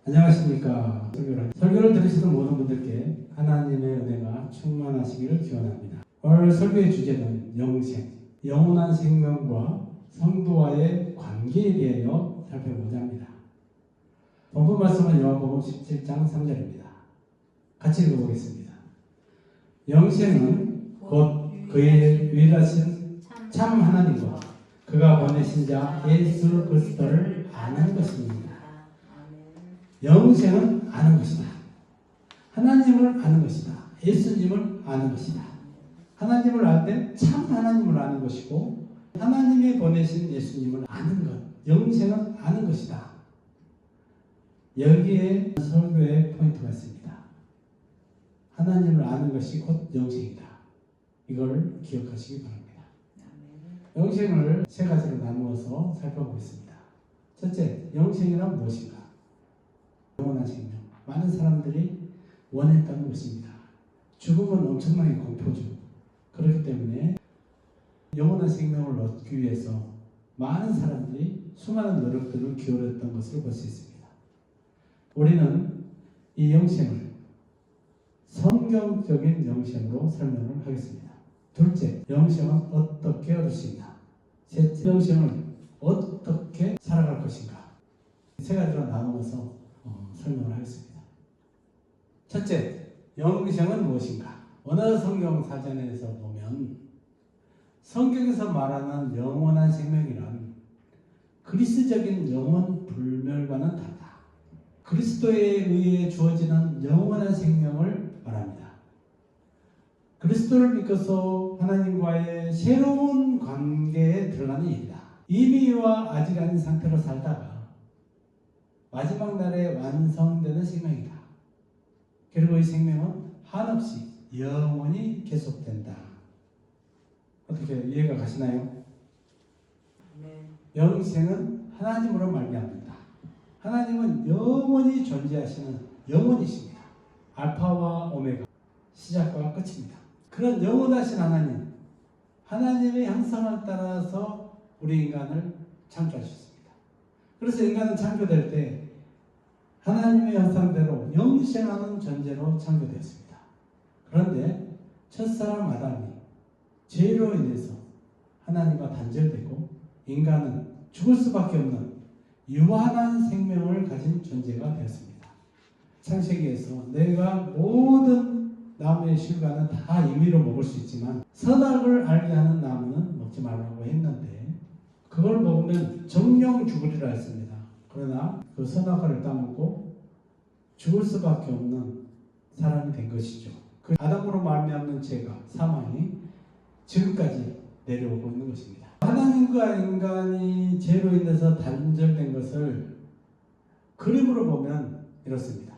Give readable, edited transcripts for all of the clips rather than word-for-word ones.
안녕하십니까. 설교를 들으시는 모든 분들께 하나님의 은혜가 충만하시기를 기원합니다. 오늘 설교의 주제는 영생, 영원한 생명과 성도와의 관계에 대하여 살펴보자 합니다. 본문 말씀은 요한복음 17장 3절입니다. 같이 읽어보겠습니다. 영생은 곧 그의 유일하신 참 하나님과 그가 보내신 자 예수 그리스도를 아는 것입니다. 영생은 아는 것이다. 하나님을 아는 것이다. 예수님을 아는 것이다. 하나님을 알 때 참 하나님을 아는 것이고 하나님이 보내신 예수님을 아는 것, 영생은 아는 것이다. 여기에 설교의 포인트가 있습니다. 하나님을 아는 것이 곧 영생이다. 이걸 기억하시기 바랍니다. 영생을 세 가지로 나누어서 살펴보겠습니다. 첫째, 영생이란 무엇인가? 영원한 생명. 많은 사람들이 원했던 것입니다. 죽음은 엄청나게 공포죠. 그렇기 때문에 영원한 생명을 얻기 위해서 많은 사람들이 수많은 노력들을 기울였던 것을 볼 수 있습니다. 우리는 이 영생을 성경적인 영생으로 설명을 하겠습니다. 둘째, 영생은 어떻게 얻을 수 있나? 셋째, 영생을 어떻게 살아갈 것인가? 세 가지로 나누어서 설명을 하겠습니다. 첫째, 영생은 무엇인가? 어느 성경 사전에서 보면 성경에서 말하는 영원한 생명이란 그리스적인 영원 불멸과는 다르다. 그리스도에 의해 주어지는 영원한 생명을 말합니다. 그리스도를 믿고서 하나님과의 새로운 관계에 들어가는 일이다. 이미와 아직 아닌 상태로 살다가 마지막 날에 완성되는 생명이다. 그리고 이 생명은 한없이 영원히 계속된다. 어떻게 이해가 가시나요? 네. 영생은 하나님으로 말미암는다. 하나님은 영원히 존재하시는 영원이십니다. 알파와 오메가, 시작과 끝입니다. 그런 영원하신 하나님, 하나님의 형상을 따라서 우리 인간을 창조하셨습니다. 그래서 인간은 창조될 때 하나님의 형상대로 영생하는 존재로 창조되었습니다. 그런데 첫사람 아담이 죄로 인해서 하나님과 단절되고 인간은 죽을 수밖에 없는 유한한 생명을 가진 존재가 되었습니다. 창세기에서 내가 모든 나무의 실과는 다 임의로 먹을 수 있지만 선악을 알게 하는 나무는 먹지 말라고 했는데 그걸 먹으면 정령 죽으리라 했습니다. 그러나 그 선악과를 따먹고 죽을 수밖에 없는 사람이 된 것이죠. 그 아담으로 말미암는 죄가, 사망이 지금까지 내려오고 있는 것입니다. 하나님과 인간이 죄로 인해서 단절된 것을 그림으로 보면 이렇습니다.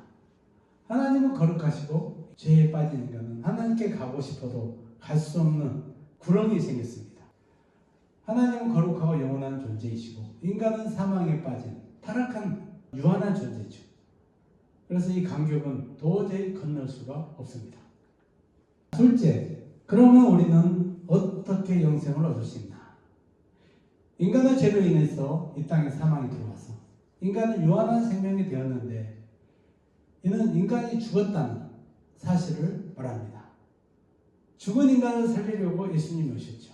하나님은 거룩하시고 죄에 빠진 인간은 하나님께 가고 싶어도 갈 수 없는 구렁이 생겼습니다. 하나님은 거룩하고 영원한 존재이시고 인간은 사망에 빠진 타락한 유한한 존재죠. 그래서 이 간격은 도저히 건널 수가 없습니다. 둘째, 그러면 우리는 어떻게 영생을 얻을 수 있나? 인간의 죄로 인해서 이 땅에 사망이 들어와서 인간은 유한한 생명이 되었는데 이는 인간이 죽었다는 사실을 말합니다. 죽은 인간을 살리려고 예수님이 오셨죠.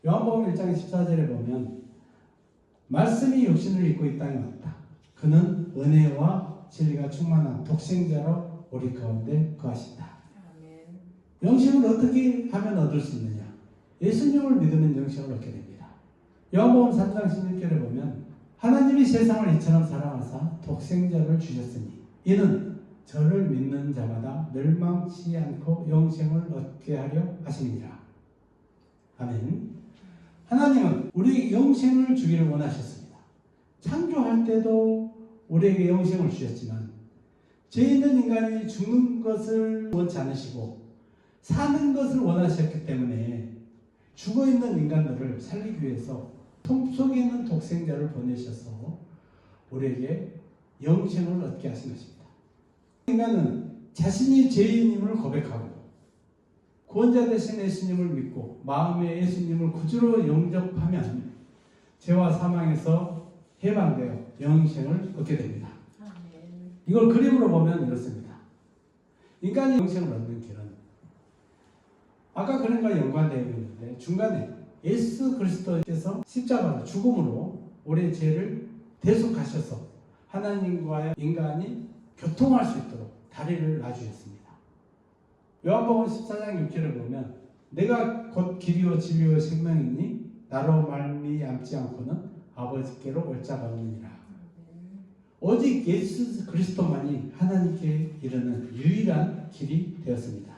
요한복음 1장 14절에 보면 말씀이 육신을 입고 이 땅에 왔다. 그는 은혜와 진리가 충만한 독생자로 우리 가운데 거하신다. 영생을 어떻게 하면 얻을 수 있느냐? 예수님을 믿으면 영생을 얻게 됩니다. 요한복음 3장 16절에 보면 하나님이 세상을 이처럼 사랑하사 독생자를 주셨으니 이는 저를 믿는 자마다 멸망치 않고 영생을 얻게 하려 하심이니라. 아멘. 하나님은 우리에게 영생을 주기를 원하셨습니다. 창조할 때도 우리에게 영생을 주셨지만 죄 있는 인간이 죽는 것을 원치 않으시고 사는 것을 원하셨기 때문에 죽어있는 인간들을 살리기 위해서 품속에 있는 독생자를 보내셔서 우리에게 영생을 얻게 하신 것입니다. 인간은 자신이 죄인임을 고백하고 구원자 되신 예수님을 믿고 마음에 예수님을 구주로 영접하면 죄와 사망에서 해방되어 영생을 얻게 됩니다. 이걸 그림으로 보면 이렇습니다. 인간이 영생을 얻는 길은 아까 그림과 연관되어 있는데 중간에 예수 그리스도께서 십자가로 죽음으로 우리의 죄를 대속하셔서 하나님과의 인간이 교통할 수 있도록 다리를 놔주셨습니다. 요한복음 14장 6절을 보면 내가 곧 길이요 진리요 생명이니 나로 말미암지 않고는 아버지께로 올 자가 없느니라. 오직 예수 그리스도만이 하나님께 이르는 유일한 길이 되었습니다.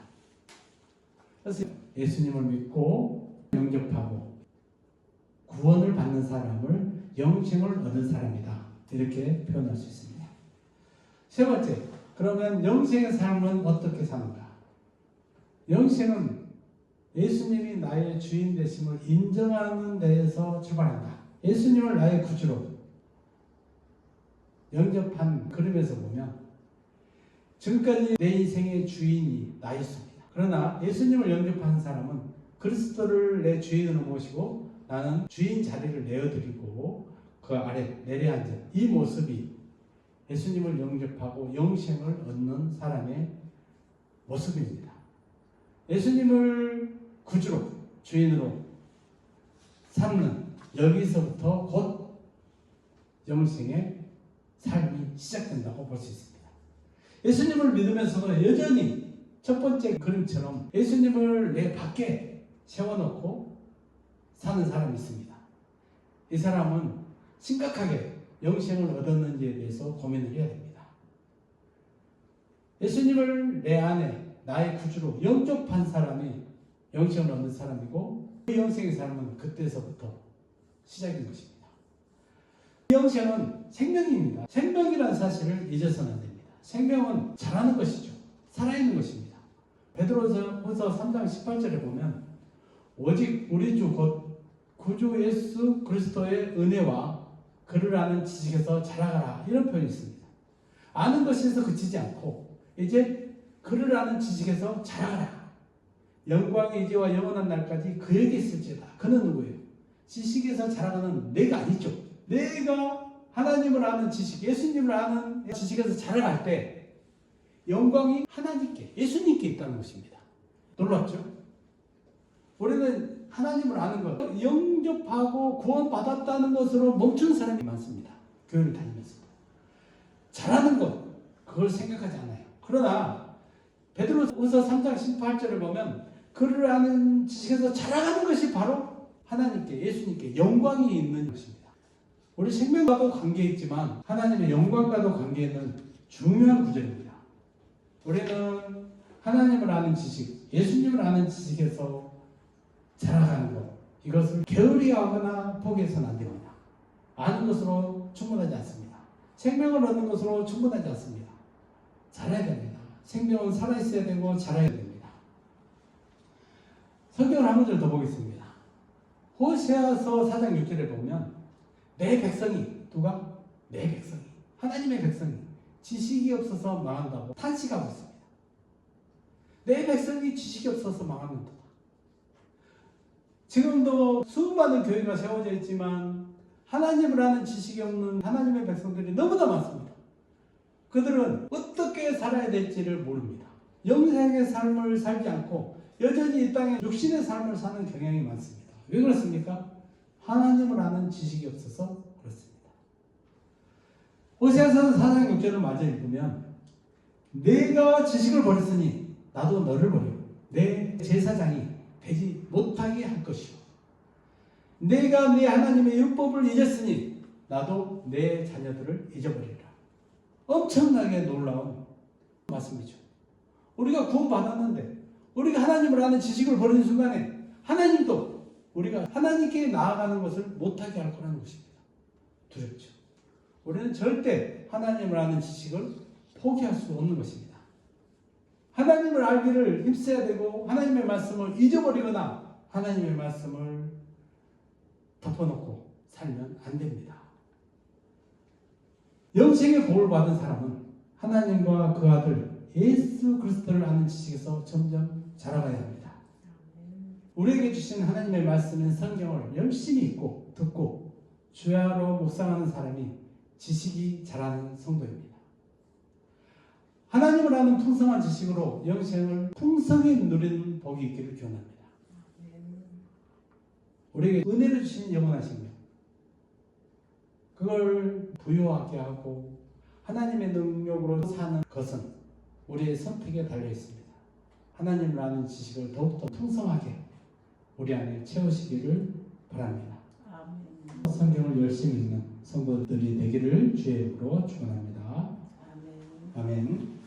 그래서 예수님을 믿고 영접하고 구원을 받는 사람을 영생을 얻은 사람이다. 이렇게 표현할 수 있습니다. 세 번째, 그러면 영생의 삶은 어떻게 사는가? 영생은 예수님이 나의 주인 되심을 인정하는 데에서 출발한다. 예수님을 나의 구주로 영접한 그림에서 보면 지금까지 내 인생의 주인이 나였습니다. 그러나 예수님을 영접한 사람은 그리스도를 내 주인으로 모시고 나는 주인 자리를 내어드리고 그 아래 내려앉은 이 모습이 예수님을 영접하고 영생을 얻는 사람의 모습입니다. 예수님을 구주로 주인으로 삼는 여기서부터 곧 영생의 삶이 시작된다고 볼 수 있습니다. 예수님을 믿으면서도 여전히 첫 번째 그림처럼 예수님을 내 밖에 세워놓고 사는 사람이 있습니다. 이 사람은 심각하게 영생을 얻었는지에 대해서 고민을 해야 됩니다. 예수님을 내 안에 나의 구주로 영접한 사람이 영생을 얻는 사람이고 그 영생의 삶은 그때서부터 시작인 것입니다. 영생은 생명입니다. 생명이라는 사실을 잊어서는 안 됩니다. 생명은 자라는 것이죠. 살아있는 것입니다. 베드로후서 3장 18절에 보면 오직 우리 주 곧 구주 예수 그리스도의 은혜와 그를 아는 지식에서 자라가라 이런 표현이 있습니다. 아는 것에서 그치지 않고 이제 그를 아는 지식에서 자라가라. 영광의 이제와 영원한 날까지 그에게 있을지어다. 그는 누구예요? 지식에서 자라가는 내가 아니죠. 내가 하나님을 아는 지식, 예수님을 아는 지식에서 자라갈 때 영광이 하나님께, 예수님께 있다는 것입니다. 놀랍죠? 우리는 하나님을 아는 것, 영접하고 구원받았다는 것으로 멈춘 사람이 많습니다. 교회를 다니면서. 잘하는 것, 그걸 생각하지 않아요. 그러나 베드로후서 3장 18절을 보면 그를 아는 지식에서 자라가는 것이 바로 하나님께, 예수님께 영광이 있는 것입니다. 우리 생명과도 관계있지만 하나님의 영광과도 관계있는 중요한 구절입니다. 우리는 하나님을 아는 지식, 예수님을 아는 지식에서 자라가는 것, 이것을 게으리하거나 포기해서는 안 됩니다. 아는 것으로 충분하지 않습니다. 생명을 얻는 것으로 충분하지 않습니다. 자라야 됩니다. 생명은 살아있어야 되고 자라야 됩니다. 성경을 한 문절 더 보겠습니다. 호세아서 4장 6절에 보면 내 백성이, 누가? 내 백성이, 하나님의 백성이 지식이 없어서 망한다고 탄식하고 있습니다. 내 백성이 지식이 없어서 망하는도다. 지금도 수많은 교회가 세워져 있지만 하나님을 아는 지식이 없는 하나님의 백성들이 너무나 많습니다. 그들은 어떻게 살아야 될지를 모릅니다. 영생의 삶을 살지 않고 여전히 이 땅에 육신의 삶을 사는 경향이 많습니다. 왜 그렇습니까? 하나님을 아는 지식이 없어서 그렇습니다. 호세아서 4장 6절을 마저 읽으면 내가 지식을 버렸으니 나도 너를 버리고 내 제사장이 되지 못하게 할 것이요 내가 내 하나님의 율법을 잊었으니 나도 내 자녀들을 잊어버리라. 엄청나게 놀라운 말씀이죠. 우리가 구원받았는데 우리가 하나님을 아는 지식을 버리는 순간에 하나님도 우리가 하나님께 나아가는 것을 못하게 할 거라는 것입니다. 두렵죠. 우리는 절대 하나님을 아는 지식을 포기할 수 없는 것입니다. 하나님을 알기를 힘써야 되고 하나님의 말씀을 잊어버리거나 하나님의 말씀을 덮어놓고 살면 안 됩니다. 영생의 복을 받은 사람은 하나님과 그 아들 예수 그리스도를 아는 지식에서 점점 자라가야 합니다. 우리에게 주신 하나님의 말씀인 성경을 열심히 읽고 듣고 주야로 묵상하는 사람이 지식이 자라는 성도입니다. 하나님을 아는 풍성한 지식으로 영생을 풍성히 누리는 복이 있기를 기원합니다. 우리에게 은혜를 주신 영원한 생명, 그걸 부유하게 하고 하나님의 능력으로 사는 것은 우리의 선택에 달려 있습니다. 하나님을 아는 지식을 더욱더 풍성하게 우리 안에 채우시기를 바랍니다. 아멘. 성경을 열심히 읽는 성도들이 되기를 주의 이름으로 축원합니다. 아멘. 아멘.